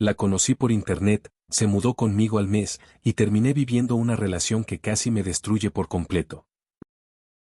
La conocí por internet, se mudó conmigo al mes, y terminé viviendo una relación que casi me destruye por completo.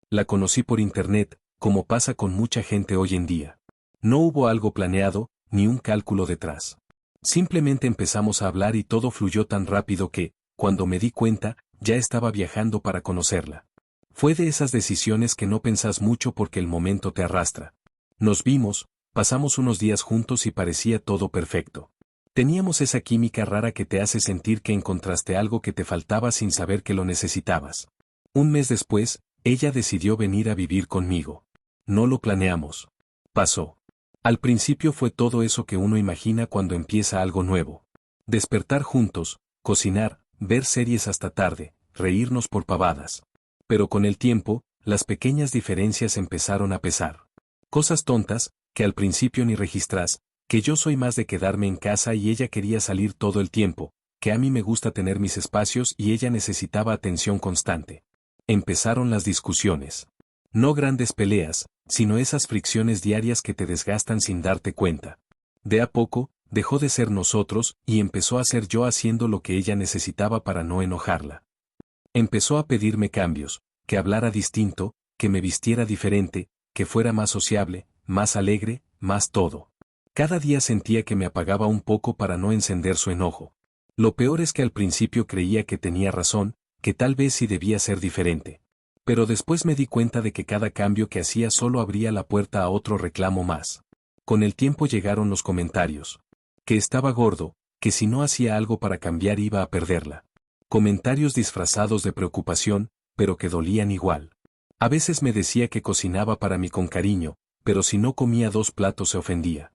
La conocí por internet, como pasa con mucha gente hoy en día. No hubo algo planeado, ni un cálculo detrás. Simplemente empezamos a hablar y todo fluyó tan rápido que, cuando me di cuenta, ya estaba viajando para conocerla. Fue de esas decisiones que no pensás mucho porque el momento te arrastra. Nos vimos, pasamos unos días juntos y parecía todo perfecto. Teníamos esa química rara que te hace sentir que encontraste algo que te faltaba sin saber que lo necesitabas. Un mes después, ella decidió venir a vivir conmigo. No lo planeamos. Pasó. Al principio fue todo eso que uno imagina cuando empieza algo nuevo. Despertar juntos, cocinar, ver series hasta tarde, reírnos por pavadas. Pero con el tiempo, las pequeñas diferencias empezaron a pesar. Cosas tontas, que al principio ni registrás, que yo soy más de quedarme en casa y ella quería salir todo el tiempo, que a mí me gusta tener mis espacios y ella necesitaba atención constante. Empezaron las discusiones. No grandes peleas, sino esas fricciones diarias que te desgastan sin darte cuenta. De a poco, dejó de ser nosotros y empezó a ser yo haciendo lo que ella necesitaba para no enojarla. Empezó a pedirme cambios, que hablara distinto, que me vistiera diferente, que fuera más sociable, más alegre, más todo. Cada día sentía que me apagaba un poco para no encender su enojo. Lo peor es que al principio creía que tenía razón, que tal vez sí debía ser diferente. Pero después me di cuenta de que cada cambio que hacía solo abría la puerta a otro reclamo más. Con el tiempo llegaron los comentarios. Que estaba gordo, que si no hacía algo para cambiar iba a perderla. Comentarios disfrazados de preocupación, pero que dolían igual. A veces me decía que cocinaba para mí con cariño, pero si no comía 2 platos se ofendía.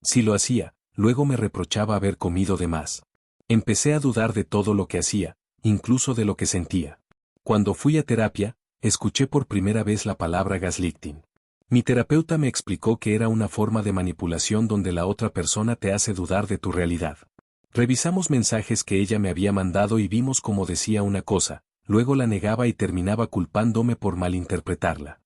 Si lo hacía, luego me reprochaba haber comido de más. Empecé a dudar de todo lo que hacía, incluso de lo que sentía. Cuando fui a terapia, escuché por primera vez la palabra gaslighting. Mi terapeuta me explicó que era una forma de manipulación donde la otra persona te hace dudar de tu realidad. Revisamos mensajes que ella me había mandado y vimos cómo decía una cosa, luego la negaba y terminaba culpándome por malinterpretarla.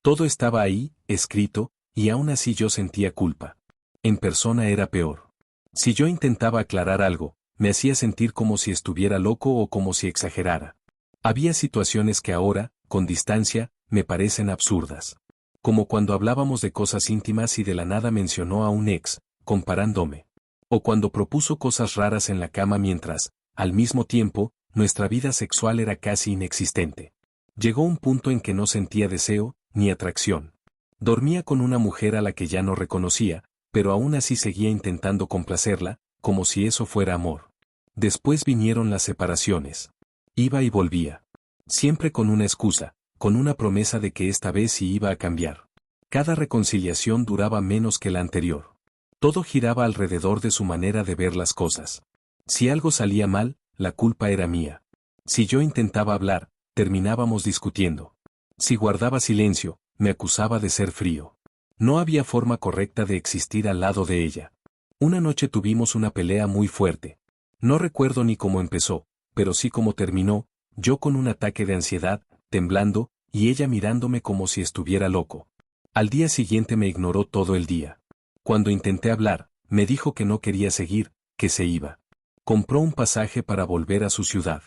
Todo estaba ahí, escrito, y aún así yo sentía culpa. En persona era peor. Si yo intentaba aclarar algo, me hacía sentir como si estuviera loco o como si exagerara. Había situaciones que ahora, con distancia, me parecen absurdas. Como cuando hablábamos de cosas íntimas y de la nada mencionó a un ex, comparándome. O cuando propuso cosas raras en la cama mientras, al mismo tiempo, nuestra vida sexual era casi inexistente. Llegó un punto en que no sentía deseo, ni atracción. Dormía con una mujer a la que ya no reconocía, pero aún así seguía intentando complacerla, como si eso fuera amor. Después vinieron las separaciones. Iba y volvía. Siempre con una excusa, con una promesa de que esta vez sí iba a cambiar. Cada reconciliación duraba menos que la anterior. Todo giraba alrededor de su manera de ver las cosas. Si algo salía mal, la culpa era mía. Si yo intentaba hablar, terminábamos discutiendo. Si guardaba silencio, me acusaba de ser frío. No había forma correcta de existir al lado de ella. Una noche tuvimos una pelea muy fuerte. No recuerdo ni cómo empezó, pero sí cómo terminó, yo con un ataque de ansiedad, temblando, y ella mirándome como si estuviera loco. Al día siguiente me ignoró todo el día. Cuando intenté hablar, me dijo que no quería seguir, que se iba. Compró un pasaje para volver a su ciudad.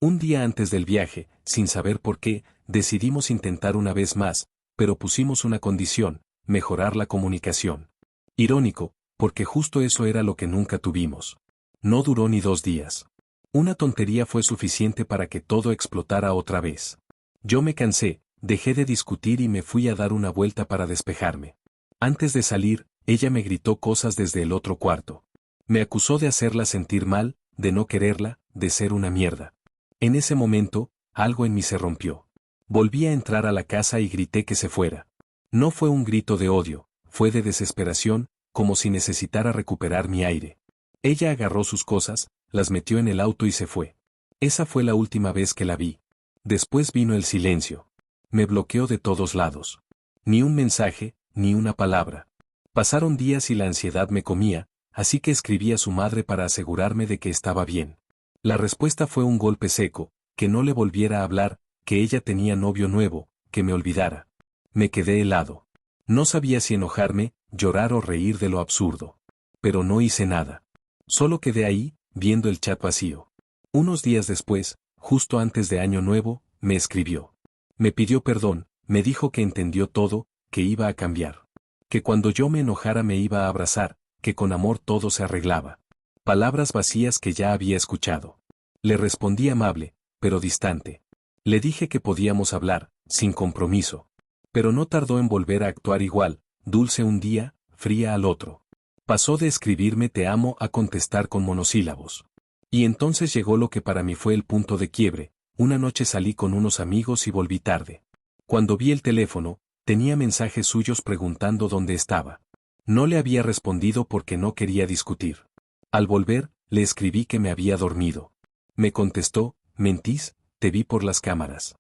Un día antes del viaje, sin saber por qué, decidimos intentar una vez más, pero pusimos una condición: mejorar la comunicación. Irónico, porque justo eso era lo que nunca tuvimos. No duró ni 2 días. Una tontería fue suficiente para que todo explotara otra vez. Yo me cansé, dejé de discutir y me fui a dar una vuelta para despejarme. Antes de salir, ella me gritó cosas desde el otro cuarto. Me acusó de hacerla sentir mal, de no quererla, de ser una mierda. En ese momento, algo en mí se rompió. Volví a entrar a la casa y grité que se fuera. No fue un grito de odio, fue de desesperación, como si necesitara recuperar mi aire. Ella agarró sus cosas, las metió en el auto y se fue. Esa fue la última vez que la vi. Después vino el silencio. Me bloqueó de todos lados. Ni un mensaje, ni una palabra. Pasaron días y la ansiedad me comía, así que escribí a su madre para asegurarme de que estaba bien. La respuesta fue un golpe seco, que no le volviera a hablar, que ella tenía novio nuevo, que me olvidara. Me quedé helado. No sabía si enojarme, llorar o reír de lo absurdo. Pero no hice nada. Solo quedé ahí, viendo el chat vacío. Unos días después, justo antes de Año Nuevo, me escribió. Me pidió perdón, me dijo que entendió todo, que iba a cambiar. Que cuando yo me enojara me iba a abrazar, que con amor todo se arreglaba. Palabras vacías que ya había escuchado. Le respondí amable, pero distante. Le dije que podíamos hablar, sin compromiso. Pero no tardó en volver a actuar igual, dulce un día, fría al otro. Pasó de escribirme te amo a contestar con monosílabos. Y entonces llegó lo que para mí fue el punto de quiebre. Una noche salí con unos amigos y volví tarde. Cuando vi el teléfono, tenía mensajes suyos preguntando dónde estaba. No le había respondido porque no quería discutir. Al volver, le escribí que me había dormido. Me contestó, mentís, te vi por las cámaras.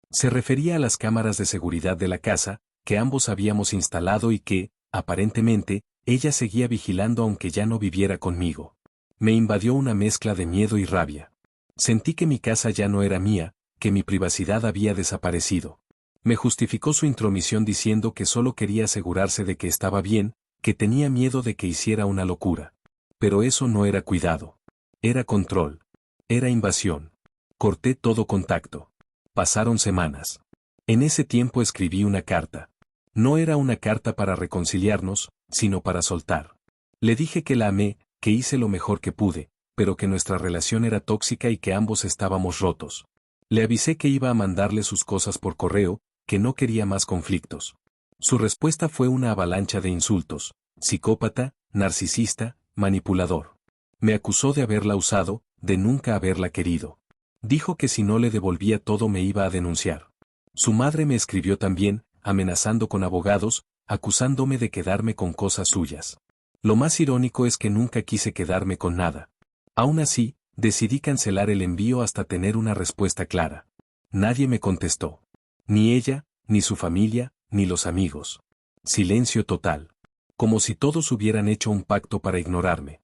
Se refería a las cámaras de seguridad de la casa, que ambos habíamos instalado y que, aparentemente, ella seguía vigilando aunque ya no viviera conmigo. Me invadió una mezcla de miedo y rabia. Sentí que mi casa ya no era mía, que mi privacidad había desaparecido. Me justificó su intromisión diciendo que solo quería asegurarse de que estaba bien, que tenía miedo de que hiciera una locura. Pero eso no era cuidado. Era control. Era invasión. Corté todo contacto. Pasaron semanas. En ese tiempo escribí una carta. No era una carta para reconciliarnos, sino para soltar. Le dije que la amé, que hice lo mejor que pude, pero que nuestra relación era tóxica y que ambos estábamos rotos. Le avisé que iba a mandarle sus cosas por correo, que no quería más conflictos. Su respuesta fue una avalancha de insultos: psicópata, narcisista, manipulador. Me acusó de haberla usado, de nunca haberla querido. Dijo que si no le devolvía todo me iba a denunciar. Su madre me escribió también, amenazando con abogados, acusándome de quedarme con cosas suyas. Lo más irónico es que nunca quise quedarme con nada. Aún así, decidí cancelar el envío hasta tener una respuesta clara. Nadie me contestó. Ni ella, ni su familia, ni los amigos. Silencio total. Como si todos hubieran hecho un pacto para ignorarme.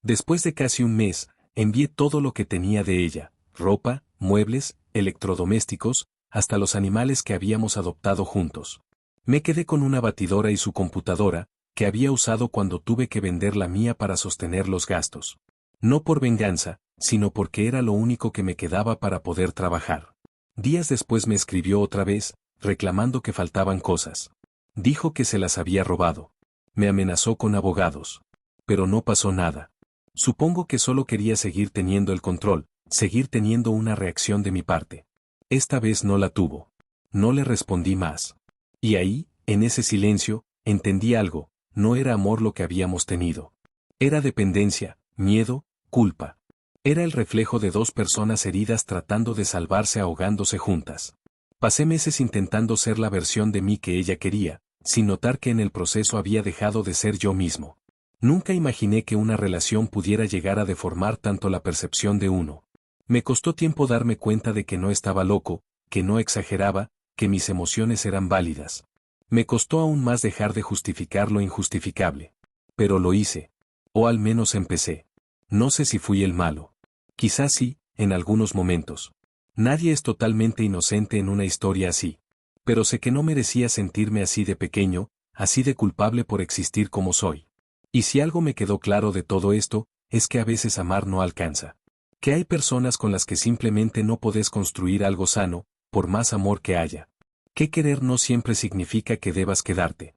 Después de casi un mes, envié todo lo que tenía de ella: ropa, muebles, electrodomésticos, hasta los animales que habíamos adoptado juntos. Me quedé con una batidora y su computadora, que había usado cuando tuve que vender la mía para sostener los gastos. No por venganza, sino porque era lo único que me quedaba para poder trabajar. Días después me escribió otra vez, reclamando que faltaban cosas. Dijo que se las había robado. Me amenazó con abogados. Pero no pasó nada. Supongo que solo quería seguir teniendo el control, seguir teniendo una reacción de mi parte. Esta vez no la tuvo. No le respondí más. Y ahí, en ese silencio, entendí algo: no era amor lo que habíamos tenido. Era dependencia, miedo, culpa. Era el reflejo de dos personas heridas tratando de salvarse ahogándose juntas. Pasé meses intentando ser la versión de mí que ella quería, sin notar que en el proceso había dejado de ser yo mismo. Nunca imaginé que una relación pudiera llegar a deformar tanto la percepción de uno. Me costó tiempo darme cuenta de que no estaba loco, que no exageraba, que mis emociones eran válidas. Me costó aún más dejar de justificar lo injustificable. Pero lo hice. O al menos empecé. No sé si fui el malo. Quizás sí, en algunos momentos. Nadie es totalmente inocente en una historia así. Pero sé que no merecía sentirme así de pequeño, así de culpable por existir como soy. Y si algo me quedó claro de todo esto, es que a veces amar no alcanza. Que hay personas con las que simplemente no podés construir algo sano, por más amor que haya. Que querer no siempre significa que debas quedarte.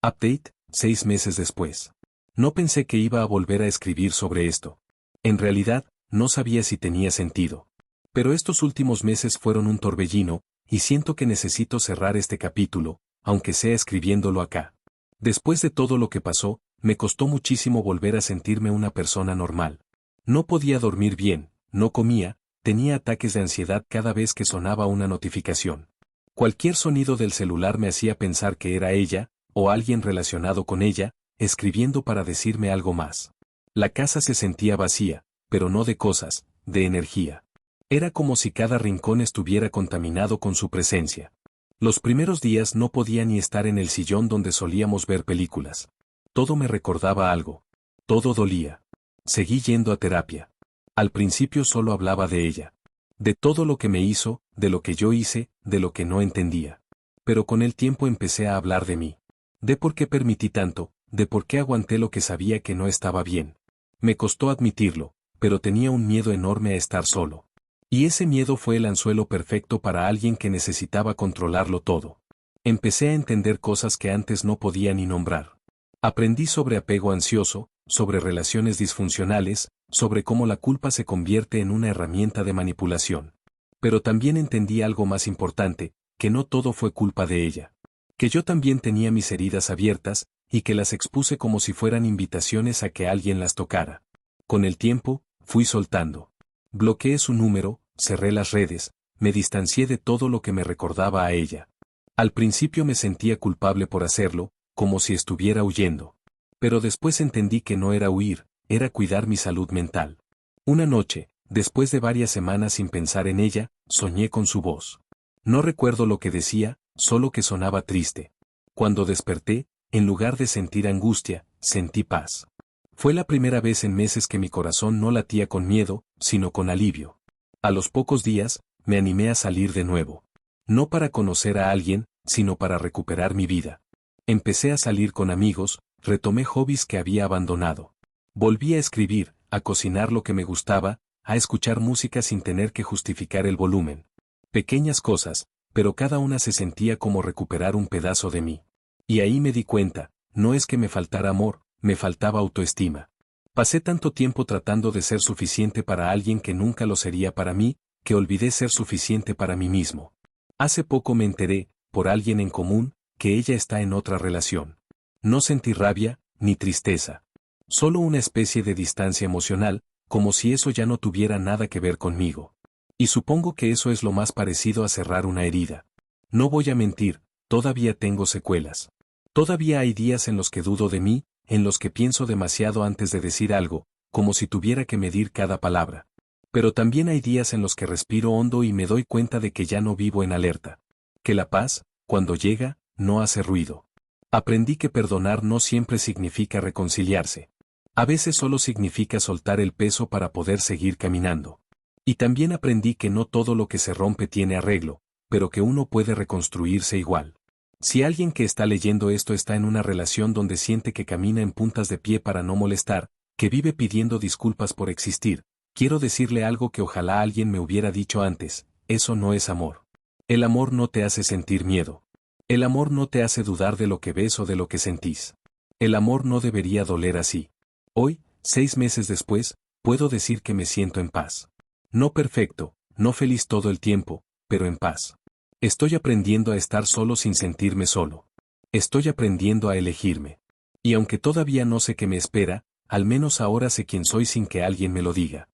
Update, 6 meses después. No pensé que iba a volver a escribir sobre esto. En realidad, no sabía si tenía sentido. Pero estos últimos meses fueron un torbellino, y siento que necesito cerrar este capítulo, aunque sea escribiéndolo acá. Después de todo lo que pasó, me costó muchísimo volver a sentirme una persona normal. No podía dormir bien, no comía, tenía ataques de ansiedad cada vez que sonaba una notificación. Cualquier sonido del celular me hacía pensar que era ella, o alguien relacionado con ella, escribiendo para decirme algo más. La casa se sentía vacía, pero no de cosas, de energía. Era como si cada rincón estuviera contaminado con su presencia. Los primeros días no podía ni estar en el sillón donde solíamos ver películas. Todo me recordaba algo. Todo dolía. Seguí yendo a terapia. Al principio solo hablaba de ella. De todo lo que me hizo, de lo que yo hice, de lo que no entendía. Pero con el tiempo empecé a hablar de mí. De por qué permití tanto, de por qué aguanté lo que sabía que no estaba bien. Me costó admitirlo, pero tenía un miedo enorme a estar solo. Y ese miedo fue el anzuelo perfecto para alguien que necesitaba controlarlo todo. Empecé a entender cosas que antes no podía ni nombrar. Aprendí sobre apego ansioso, sobre relaciones disfuncionales, sobre cómo la culpa se convierte en una herramienta de manipulación. Pero también entendí algo más importante, que no todo fue culpa de ella. Que yo también tenía mis heridas abiertas, y que las expuse como si fueran invitaciones a que alguien las tocara. Con el tiempo, fui soltando. Bloqueé su número, cerré las redes, me distancié de todo lo que me recordaba a ella. Al principio me sentía culpable por hacerlo, como si estuviera huyendo. Pero después entendí que no era huir, era cuidar mi salud mental. Una noche, después de varias semanas sin pensar en ella, soñé con su voz. No recuerdo lo que decía, solo que sonaba triste. Cuando desperté, en lugar de sentir angustia, sentí paz. Fue la primera vez en meses que mi corazón no latía con miedo, sino con alivio. A los pocos días, me animé a salir de nuevo. No para conocer a alguien, sino para recuperar mi vida. Empecé a salir con amigos, retomé hobbies que había abandonado. Volví a escribir, a cocinar lo que me gustaba, a escuchar música sin tener que justificar el volumen. Pequeñas cosas, pero cada una se sentía como recuperar un pedazo de mí. Y ahí me di cuenta, no es que me faltara amor, me faltaba autoestima. Pasé tanto tiempo tratando de ser suficiente para alguien que nunca lo sería para mí, que olvidé ser suficiente para mí mismo. Hace poco me enteré, por alguien en común, que ella está en otra relación. No sentí rabia, ni tristeza. Solo una especie de distancia emocional, como si eso ya no tuviera nada que ver conmigo. Y supongo que eso es lo más parecido a cerrar una herida. No voy a mentir, todavía tengo secuelas. Todavía hay días en los que dudo de mí, en los que pienso demasiado antes de decir algo, como si tuviera que medir cada palabra. Pero también hay días en los que respiro hondo y me doy cuenta de que ya no vivo en alerta. Que la paz, cuando llega, no hace ruido. Aprendí que perdonar no siempre significa reconciliarse. A veces solo significa soltar el peso para poder seguir caminando. Y también aprendí que no todo lo que se rompe tiene arreglo, pero que uno puede reconstruirse igual. Si alguien que está leyendo esto está en una relación donde siente que camina en puntas de pie para no molestar, que vive pidiendo disculpas por existir, quiero decirle algo que ojalá alguien me hubiera dicho antes: eso no es amor. El amor no te hace sentir miedo. El amor no te hace dudar de lo que ves o de lo que sentís. El amor no debería doler así. Hoy, 6 meses después, puedo decir que me siento en paz. No perfecto, no feliz todo el tiempo, pero en paz. Estoy aprendiendo a estar solo sin sentirme solo. Estoy aprendiendo a elegirme. Y aunque todavía no sé qué me espera, al menos ahora sé quién soy sin que alguien me lo diga.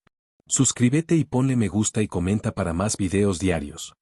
Suscríbete y ponle me gusta y comenta para más videos diarios.